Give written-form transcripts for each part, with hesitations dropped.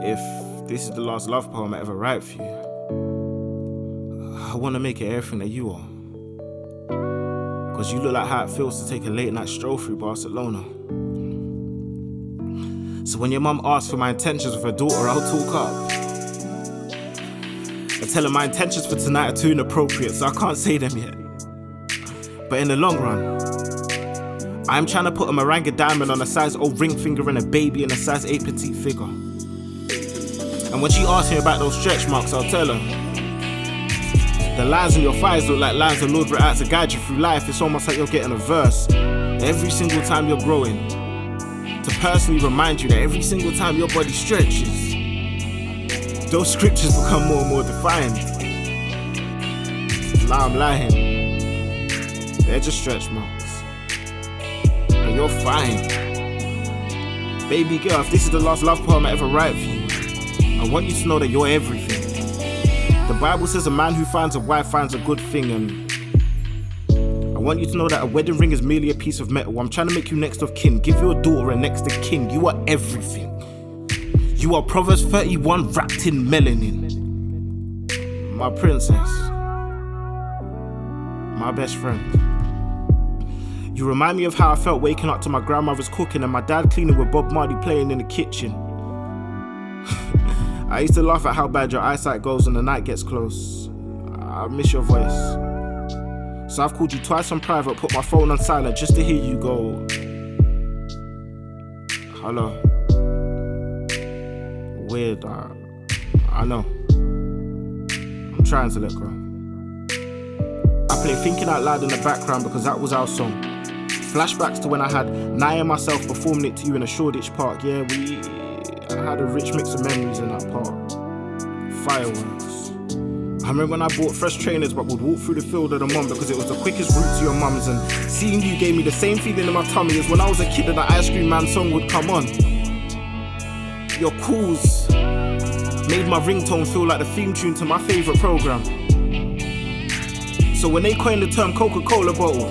If this is the last love poem I ever write for you, I want to make it everything that you are. Because you look like how it feels to take a late night stroll through Barcelona. So when your mum asks for my intentions with her daughter, I'll talk up. I tell her my intentions for tonight are too inappropriate, so I can't say them yet. But in the long run, I'm trying to put a meringue diamond on a size 0 ring finger and a baby in a size 8 petite figure. And when she asks me about those stretch marks, I'll tell her the lines in your thighs look like lines the Lord wrote out to guide you through life. It's almost like you're getting a verse every single time you're growing, to personally remind you that every single time your body stretches, those scriptures become more and more defined. Nah, I'm lying. They're just stretch marks. But you're fine. Baby girl, if this is the last love poem I ever write for you, I want you to know that you're everything. The Bible says a man who finds a wife finds a good thing, and I want you to know that a wedding ring is merely a piece of metal. I'm trying to make you next of kin, give your daughter a next of kin. You are everything. You are Proverbs 31 wrapped in melanin. My princess. My best friend. You remind me of how I felt waking up to my grandmother's cooking and my dad cleaning with Bob Marley playing in the kitchen. I used to laugh at how bad your eyesight goes when the night gets close. I miss your voice. So I've called you twice on private, put my phone on silent just to hear you go, hello. Weird, I know. I'm trying to let go. I play Thinking Out Loud in the background because that was our song. Flashbacks to when I had Naya and myself performing it to you in a Shoreditch park. Yeah, I had a rich mix of memories in that park. Fireworks. I remember when I bought fresh trainers but would walk through the field of the mum because it was the quickest route to your mum's, and seeing you gave me the same feeling in my tummy as when I was a kid and the Ice Cream Man song would come on. Your calls made my ringtone feel like the theme tune to my favourite programme. So when they coined the term Coca-Cola bottle,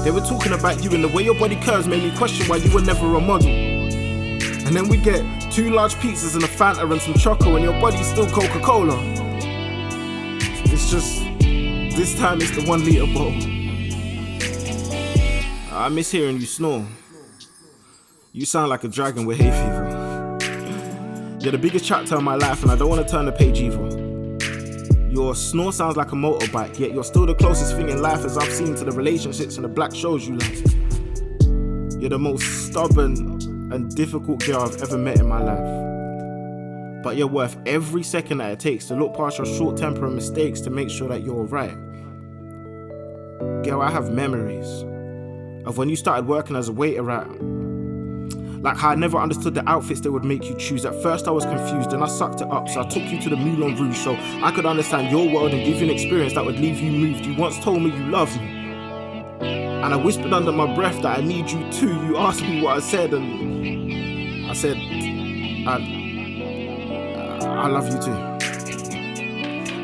they were talking about you, and the way your body curves made me question why you were never a model. And then we get 2 large pizzas and a Fanta and some choco, and your body's still Coca-Cola. It's just, this time it's the 1 litre bottle. I miss hearing you snore. You sound like a dragon with hay fever. You're the biggest chapter of my life, and I don't want to turn the page either. Your snore sounds like a motorbike, yet you're still the closest thing in life as I've seen to the relationships and the black shows you like. You're the most stubborn and difficult girl I've ever met in my life. But you're worth every second that it takes to look past your short temper and mistakes to make sure that you're alright. Girl, I have memories of when you started working as a waiter at, like how I never understood the outfits they would make you choose. At first I was confused and I sucked it up, so I took you to the Moulin Rouge so I could understand your world and give you an experience that would leave you moved. You once told me you loved me, and I whispered under my breath that I need you too. You asked me what I said, and I said, I love you too.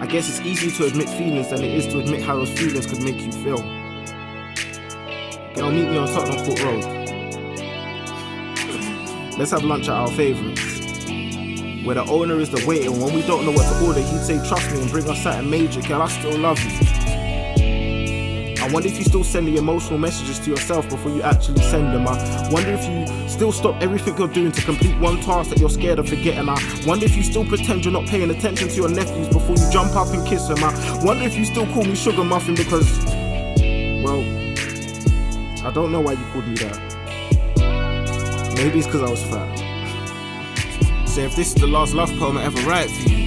I guess it's easier to admit feelings than it is to admit how those feelings could make you feel. Girl, meet me on Tottenham Court Road. Let's have lunch at our favourites, where the owner is the waiter, and when we don't know what to order, he'd say trust me and bring us something major. Girl, I still love you. I wonder if you still send the emotional messages to yourself before you actually send them. I wonder if you still stop everything you're doing to complete one task that you're scared of forgetting. I wonder if you still pretend you're not paying attention to your nephews before you jump up and kiss them. I wonder if you still call me Sugar Muffin because, well, I don't know why you called me that. Maybe it's because I was fat. So if this is the last love poem I ever write for you,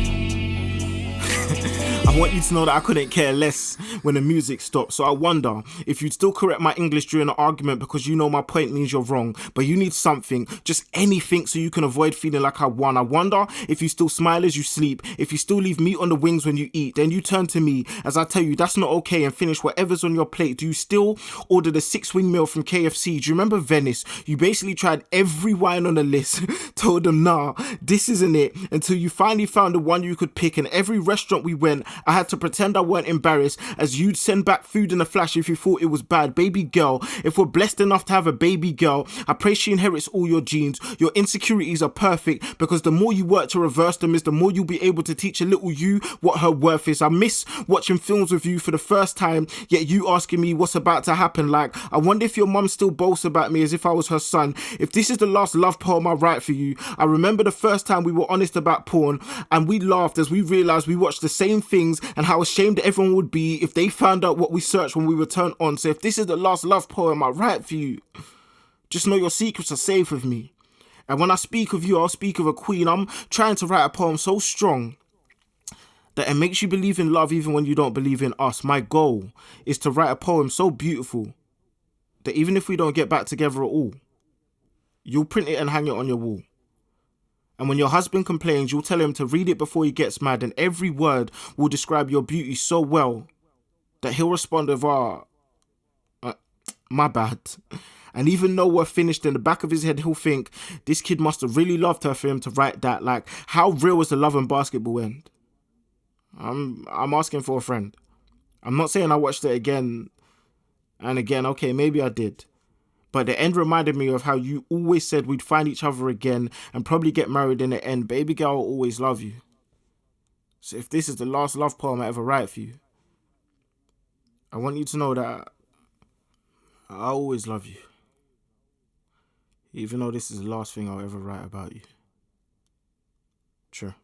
I want you to know that I couldn't care less when the music stopped. So I wonder if you'd still correct my English during the argument because you know my point means you're wrong, but you need something, just anything, so you can avoid feeling like I won. I wonder if you still smile as you sleep, if you still leave meat on the wings when you eat, then you turn to me as I tell you that's not okay and finish whatever's on your plate. Do you still order the 6-wing meal from KFC? Do you remember Venice? You basically tried every wine on the list, told them nah, this isn't it, until you finally found the one you could pick, and every restaurant we went, I had to pretend I weren't embarrassed, as you'd send back food in a flash if you thought it was bad. Baby girl, if we're blessed enough to have a baby girl, I pray she inherits all your genes. Your insecurities are perfect, because the more you work to reverse them is the more you'll be able to teach a little you what her worth is. I miss watching films with you for the first time, yet you asking me what's about to happen. Like, I wonder if your mum still boasts about me as if I was her son. If this is the last love poem I write for you, I remember the first time we were honest about porn, and we laughed as we realised we watched the same things, and how ashamed everyone would be if they found out what we searched when we were turned on. So if this is the last love poem I write for you, just know your secrets are safe with me. And when I speak of you, I'll speak of a queen. I'm trying to write a poem so strong that it makes you believe in love even when you don't believe in us. My goal is to write a poem so beautiful that even if we don't get back together at all, you'll print it and hang it on your wall. And when your husband complains, you'll tell him to read it before he gets mad, and every word will describe your beauty so well that he'll respond with, my bad. And even though we're finished, in the back of his head, he'll think, this kid must have really loved her for him to write that. Like, how real is the love and basketball end? I'm asking for a friend. I'm not saying I watched it again and again. Okay, maybe I did. But the end reminded me of how you always said we'd find each other again and probably get married in the end. Baby girl, I'll always love you. So if this is the last love poem I ever write for you, I want you to know that I always love you. Even though this is the last thing I'll ever write about you. Sure.